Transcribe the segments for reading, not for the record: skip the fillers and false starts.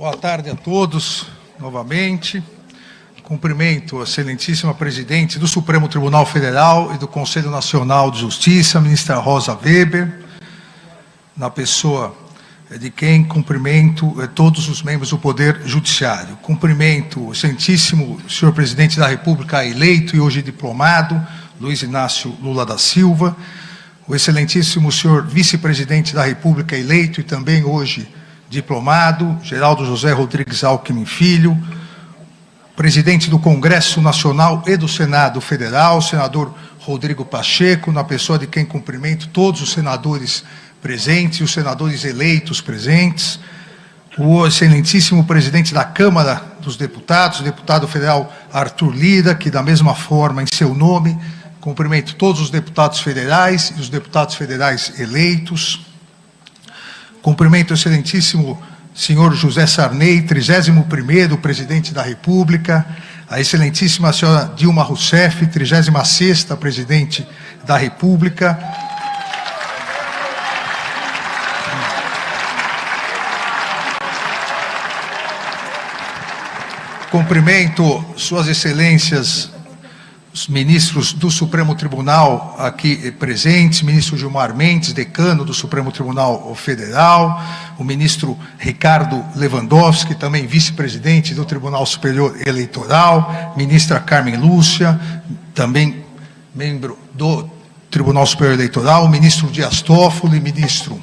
Boa tarde a todos, novamente. Cumprimento a excelentíssima presidente do Supremo Tribunal Federal e do Conselho Nacional de Justiça, a ministra Rosa Weber, na pessoa de quem cumprimento todos os membros do Poder Judiciário. Cumprimento o excelentíssimo senhor presidente da República eleito e hoje diplomado, Luiz Inácio Lula da Silva, o excelentíssimo senhor vice-presidente da República eleito e também hoje diplomado, Geraldo José Rodrigues Alckmin Filho, presidente do Congresso Nacional e do Senado Federal, senador Rodrigo Pacheco, na pessoa de quem cumprimento todos os senadores presentes e os senadores eleitos presentes, o excelentíssimo presidente da Câmara dos Deputados, o deputado federal Arthur Lira, que da mesma forma, em seu nome, cumprimento todos os deputados federais e os deputados federais eleitos. Cumprimento o excelentíssimo senhor José Sarney, 31º presidente da República, a excelentíssima senhora Dilma Rousseff, 36ª presidente da República. Cumprimento suas excelências, os ministros do Supremo Tribunal aqui presentes, ministro Gilmar Mendes, decano do Supremo Tribunal Federal, o ministro Ricardo Lewandowski, também vice-presidente do Tribunal Superior Eleitoral, ministra Carmen Lúcia, também membro do Tribunal Superior Eleitoral, o ministro Dias Toffoli, ministro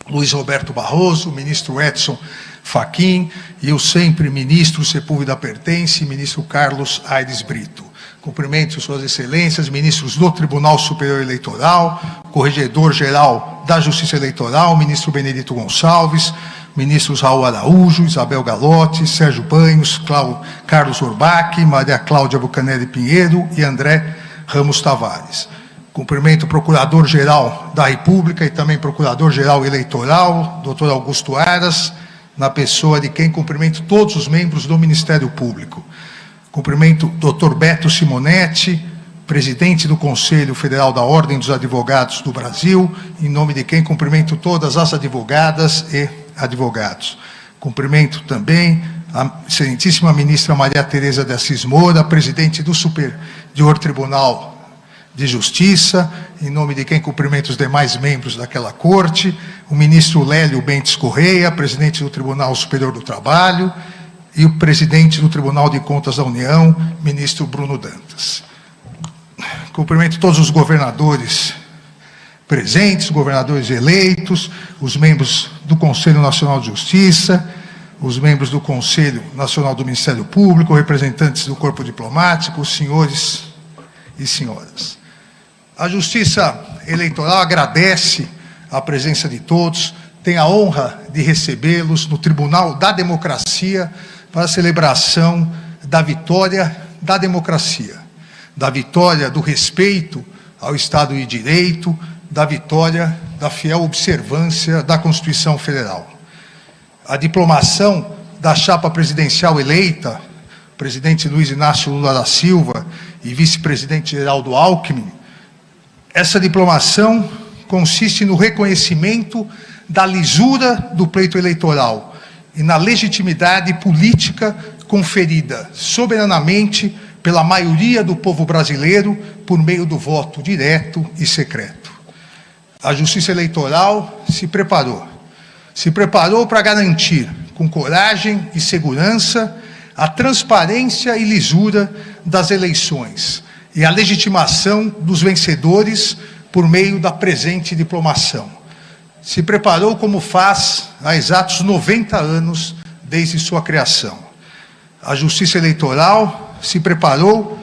Luiz Roberto Barroso, ministro Edson Fachin e o sempre ministro Sepúlveda Pertence, ministro Carlos Aires Brito. Cumprimento suas excelências, ministros do Tribunal Superior Eleitoral, corregedor-geral da Justiça Eleitoral, ministro Benedito Gonçalves, ministros Raul Araújo, Isabel Galotti, Sérgio Banhos, Carlos Orbach, Maria Cláudia Bucanelli Pinheiro e André Ramos Tavares. Cumprimento o Procurador-Geral da República e também Procurador-Geral Eleitoral, doutor Augusto Aras, na pessoa de quem cumprimento todos os membros do Ministério Público. Cumprimento o Dr. Beto Simonetti, presidente do Conselho Federal da Ordem dos Advogados do Brasil, em nome de quem cumprimento todas as advogadas e advogados. Cumprimento também a excelentíssima ministra Maria Tereza de Assis Moura, presidente do Superior Tribunal de Justiça, em nome de quem cumprimento os demais membros daquela corte, o ministro Lélio Bentes Correia, presidente do Tribunal Superior do Trabalho, e o presidente do Tribunal de Contas da União, ministro Bruno Dantas. Cumprimento todos os governadores presentes, governadores eleitos, os membros do Conselho Nacional de Justiça, os membros do Conselho Nacional do Ministério Público, representantes do corpo diplomático, senhores e senhoras. A Justiça Eleitoral agradece a presença de todos, tem a honra de recebê-los no Tribunal da Democracia para a celebração da vitória da democracia, da vitória do respeito ao Estado de Direito, da vitória da fiel observância da Constituição Federal. A diplomação da chapa presidencial eleita, presidente Luiz Inácio Lula da Silva e vice-presidente Geraldo Alckmin, essa diplomação consiste no reconhecimento da lisura do pleito eleitoral e na legitimidade política conferida soberanamente pela maioria do povo brasileiro por meio do voto direto e secreto. A Justiça Eleitoral se preparou para garantir, com coragem e segurança, a transparência e lisura das eleições e a legitimação dos vencedores por meio da presente diplomação. Se preparou como faz há exatos 90 anos desde sua criação. A Justiça Eleitoral se preparou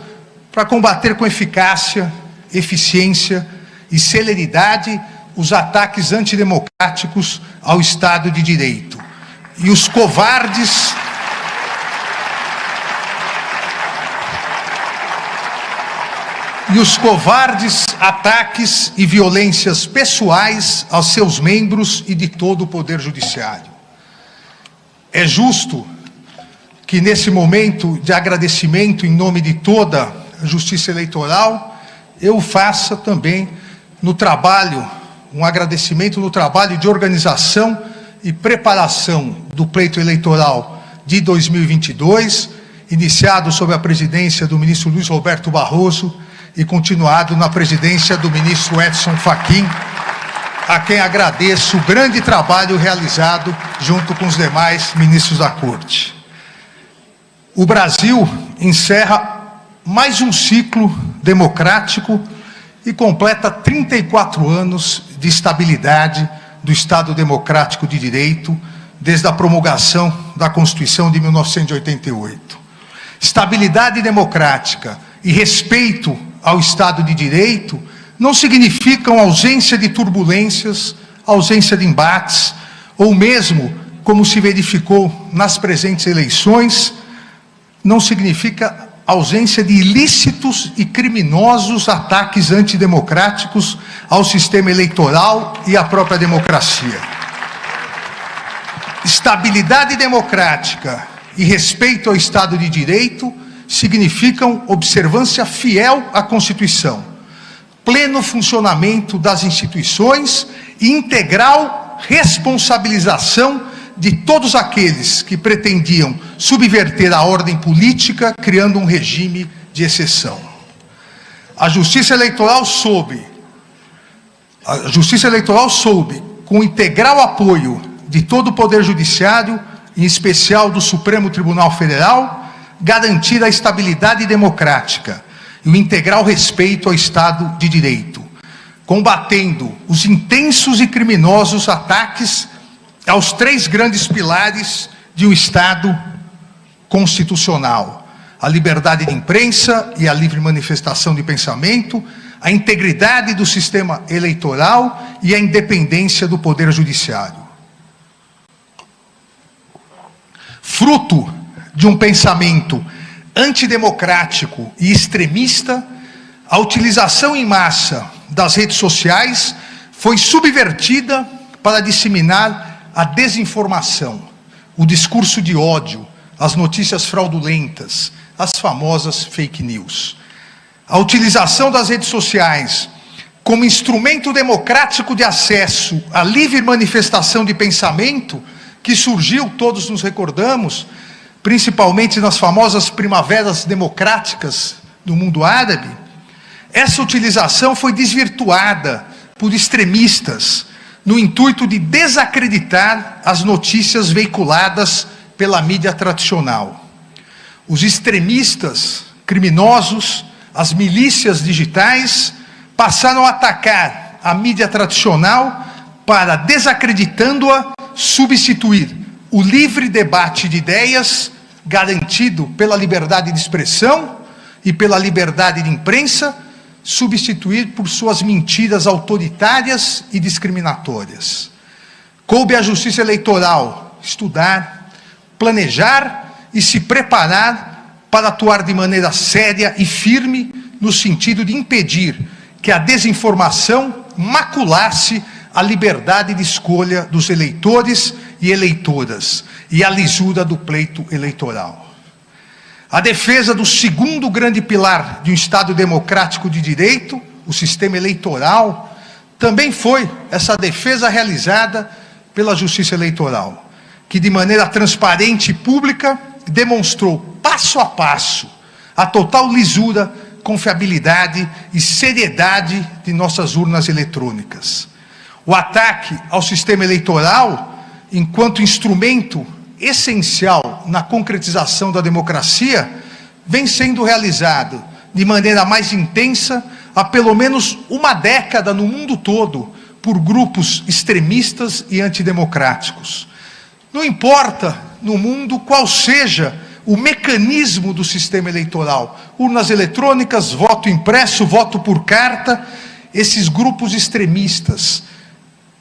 para combater com eficácia, eficiência e celeridade os ataques antidemocráticos ao Estado de Direito e os covardes ataques e violências pessoais aos seus membros e de todo o Poder Judiciário. É justo que, nesse momento de agradecimento em nome de toda a Justiça Eleitoral, eu faça também no trabalho, um agradecimento no trabalho de organização e preparação do pleito eleitoral de 2022, iniciado sob a presidência do ministro Luiz Roberto Barroso e continuado na presidência do ministro Edson Fachin, a quem agradeço o grande trabalho realizado junto com os demais ministros da Corte. O Brasil encerra mais um ciclo democrático e completa 34 anos de estabilidade do Estado Democrático de Direito, desde a promulgação da Constituição de 1988. Estabilidade democrática e respeito ao Estado de Direito não significam ausência de turbulências, ausência de embates, ou mesmo, como se verificou nas presentes eleições, não significa ausência de ilícitos e criminosos ataques antidemocráticos ao sistema eleitoral e à própria democracia. Estabilidade democrática e respeito ao Estado de Direito significam observância fiel à Constituição, pleno funcionamento das instituições e integral responsabilização de todos aqueles que pretendiam subverter a ordem política, criando um regime de exceção. A Justiça Eleitoral soube, com o integral apoio de todo o Poder Judiciário, em especial do Supremo Tribunal Federal, garantir a estabilidade democrática e o integral respeito ao Estado de Direito, combatendo os intensos e criminosos ataques aos três grandes pilares de um Estado constitucional: a liberdade de imprensa e a livre manifestação de pensamento, a integridade do sistema eleitoral e a independência do Poder Judiciário. Fruto de um pensamento antidemocrático e extremista, a utilização em massa das redes sociais foi subvertida para disseminar a desinformação, o discurso de ódio, as notícias fraudulentas, as famosas fake news. A utilização das redes sociais como instrumento democrático de acesso à livre manifestação de pensamento, que surgiu, todos nos recordamos, principalmente nas famosas primaveras democráticas do mundo árabe, essa utilização foi desvirtuada por extremistas, no intuito de desacreditar as notícias veiculadas pela mídia tradicional. Os extremistas, criminosos, as milícias digitais passaram a atacar a mídia tradicional para, desacreditando-a, substituir o livre debate de ideias, garantido pela liberdade de expressão e pela liberdade de imprensa, substituir por suas mentiras autoritárias e discriminatórias. Coube à Justiça Eleitoral estudar, planejar e se preparar para atuar de maneira séria e firme no sentido de impedir que a desinformação maculasse a liberdade de escolha dos eleitores e eleitoras e a lisura do pleito eleitoral. A defesa do segundo grande pilar de um Estado democrático de direito, o sistema eleitoral, também foi essa defesa realizada pela Justiça Eleitoral, que de maneira transparente e pública demonstrou passo a passo a total lisura, confiabilidade e seriedade de nossas urnas eletrônicas. O ataque ao sistema eleitoral, enquanto instrumento essencial na concretização da democracia, vem sendo realizado de maneira mais intensa há pelo menos uma década no mundo todo por grupos extremistas e antidemocráticos. Não importa no mundo qual seja o mecanismo do sistema eleitoral, urnas eletrônicas, voto impresso, voto por carta, esses grupos extremistas,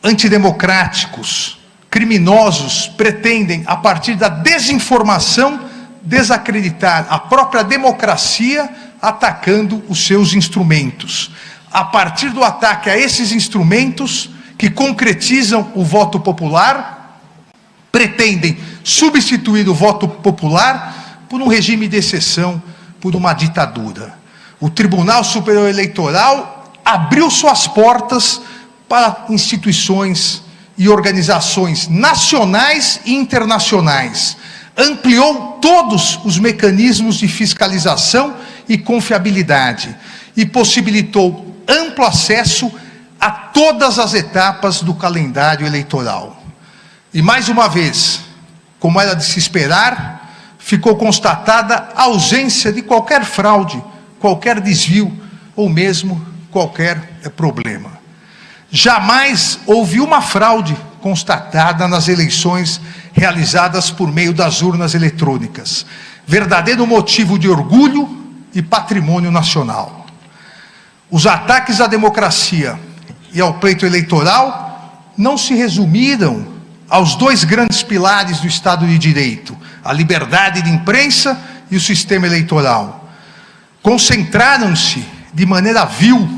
antidemocráticos, criminosos, pretendem, a partir da desinformação, desacreditar a própria democracia, atacando os seus instrumentos. A partir do ataque a esses instrumentos, que concretizam o voto popular, pretendem substituir o voto popular por um regime de exceção, por uma ditadura. O Tribunal Superior Eleitoral abriu suas portas para instituições e organizações nacionais e internacionais. Ampliou todos os mecanismos de fiscalização e confiabilidade e possibilitou amplo acesso a todas as etapas do calendário eleitoral. E mais uma vez, como era de se esperar, ficou constatada a ausência de qualquer fraude, qualquer desvio ou mesmo qualquer problema. Jamais houve uma fraude constatada nas eleições realizadas por meio das urnas eletrônicas. Verdadeiro motivo de orgulho e patrimônio nacional. Os ataques à democracia e ao pleito eleitoral não se resumiram aos dois grandes pilares do Estado de Direito, a liberdade de imprensa e o sistema eleitoral. Concentraram-se de maneira vil,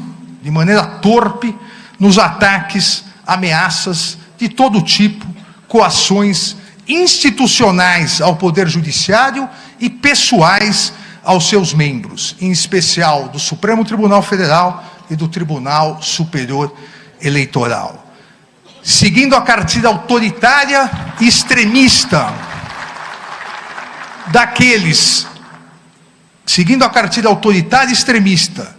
de maneira torpe, nos ataques, ameaças de todo tipo, coações institucionais ao Poder Judiciário e pessoais aos seus membros, em especial do Supremo Tribunal Federal e do Tribunal Superior Eleitoral. Seguindo a cartilha autoritária e extremista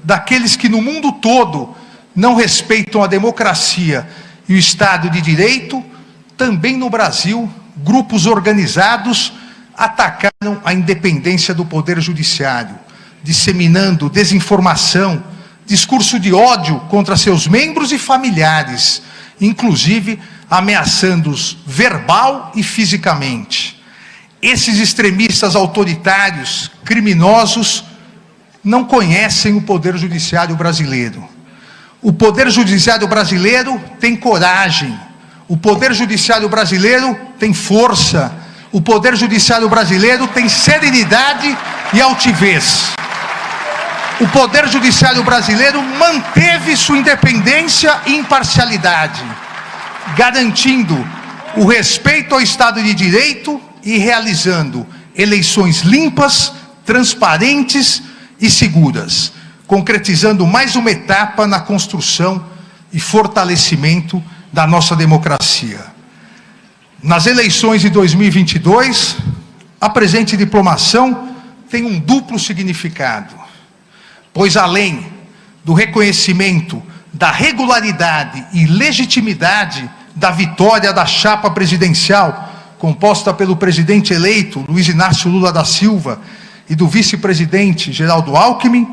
daqueles que no mundo todo não respeitam a democracia e o Estado de Direito, também no Brasil, grupos organizados atacaram a independência do Poder Judiciário, disseminando desinformação, discurso de ódio contra seus membros e familiares, inclusive ameaçando-os verbal e fisicamente. Esses extremistas autoritários, criminosos, não conhecem o Poder Judiciário brasileiro. O Poder Judiciário brasileiro tem coragem, o Poder Judiciário brasileiro tem força, o Poder Judiciário brasileiro tem serenidade e altivez. O Poder Judiciário brasileiro manteve sua independência e imparcialidade, garantindo o respeito ao Estado de Direito e realizando eleições limpas, transparentes e seguras, concretizando mais uma etapa na construção e fortalecimento da nossa democracia. Nas eleições de 2022, a presente diplomação tem um duplo significado, pois além do reconhecimento da regularidade e legitimidade da vitória da chapa presidencial, composta pelo presidente eleito Luiz Inácio Lula da Silva e do vice-presidente Geraldo Alckmin,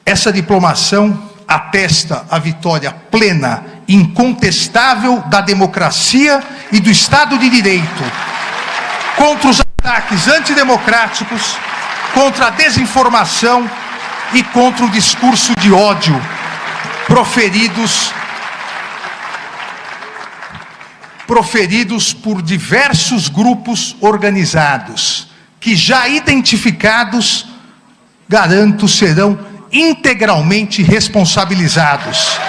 essa diplomação atesta a vitória plena, incontestável da democracia e do Estado de Direito, contra os ataques antidemocráticos, contra a desinformação e contra o discurso de ódio proferidos por diversos grupos organizados, que já identificados, garanto, serão integralmente responsabilizados,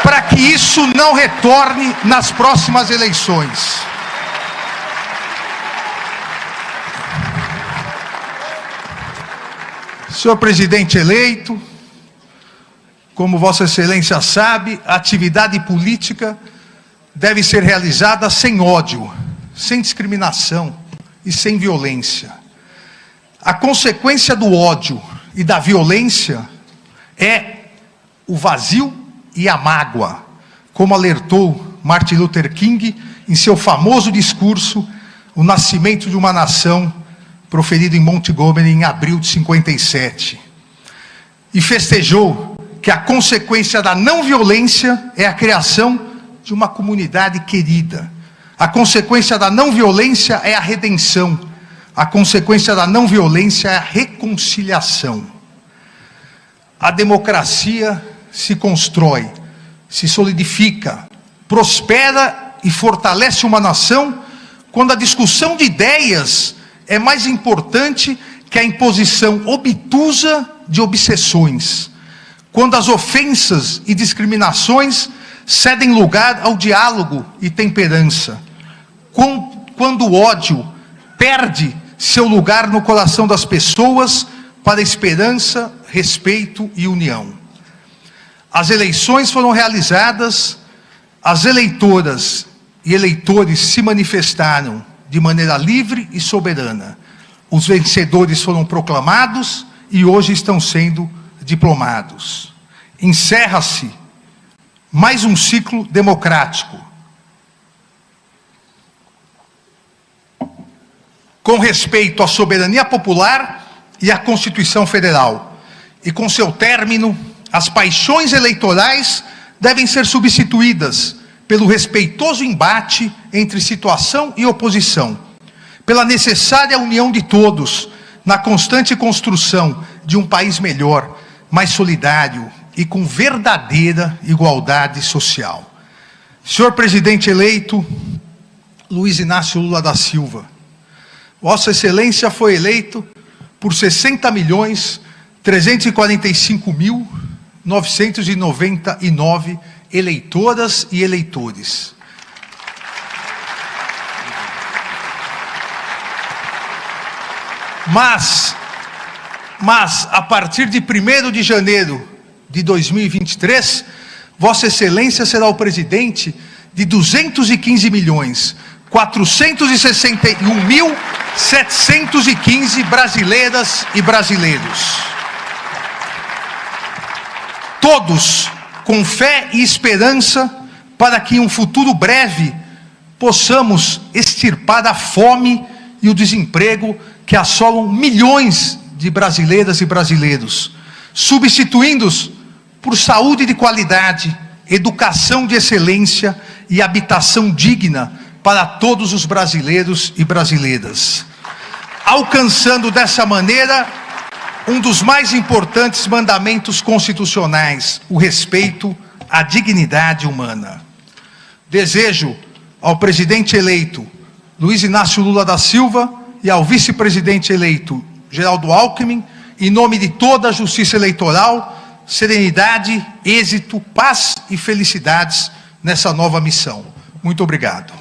para que isso não retorne nas próximas eleições. Senhor presidente eleito, como Vossa Excelência sabe, a atividade política deve ser realizada sem ódio, sem discriminação e sem violência. A consequência do ódio e da violência é o vazio e a mágoa, como alertou Martin Luther King em seu famoso discurso, O Nascimento de uma Nação, proferido em Montgomery em abril de 57. E festejou que a consequência da não violência é a criação de uma comunidade querida. A consequência da não violência é a redenção. A consequência da não violência é a reconciliação. A democracia se constrói, se solidifica, prospera e fortalece uma nação quando a discussão de ideias é mais importante que a imposição obtusa de obsessões. Quando as ofensas e discriminações cedem lugar ao diálogo e temperança. Quando o ódio perde seu lugar no coração das pessoas para esperança, respeito e união. As eleições foram realizadas as eleitoras e eleitores se manifestaram de maneira livre e soberana. Os vencedores foram proclamados e hoje estão sendo diplomados. Encerra-se mais um ciclo democrático. Com respeito à soberania popular e à Constituição Federal. E com seu término, as paixões eleitorais devem ser substituídas pelo respeitoso embate entre situação e oposição, pela necessária união de todos na constante construção de um país melhor, mais solidário e com verdadeira igualdade social. Senhor presidente eleito Luiz Inácio Lula da Silva, Vossa Excelência foi eleito por 60.345.999 eleitoras e eleitores. Mas, a partir de 1º de janeiro de 2023, Vossa Excelência será o presidente de 215.461.715 brasileiras e brasileiros. Todos com fé e esperança para que em um futuro breve possamos extirpar a fome e o desemprego que assolam milhões de brasileiras e brasileiros, substituindo-os por saúde de qualidade, educação de excelência e habitação digna para todos os brasileiros e brasileiras, alcançando dessa maneira um dos mais importantes mandamentos constitucionais, o respeito à dignidade humana. Desejo ao presidente eleito Luiz Inácio Lula da Silva e ao vice-presidente eleito Geraldo Alckmin, em nome de toda a justiça eleitoral, serenidade, êxito, paz e felicidades nessa nova missão. Muito obrigado.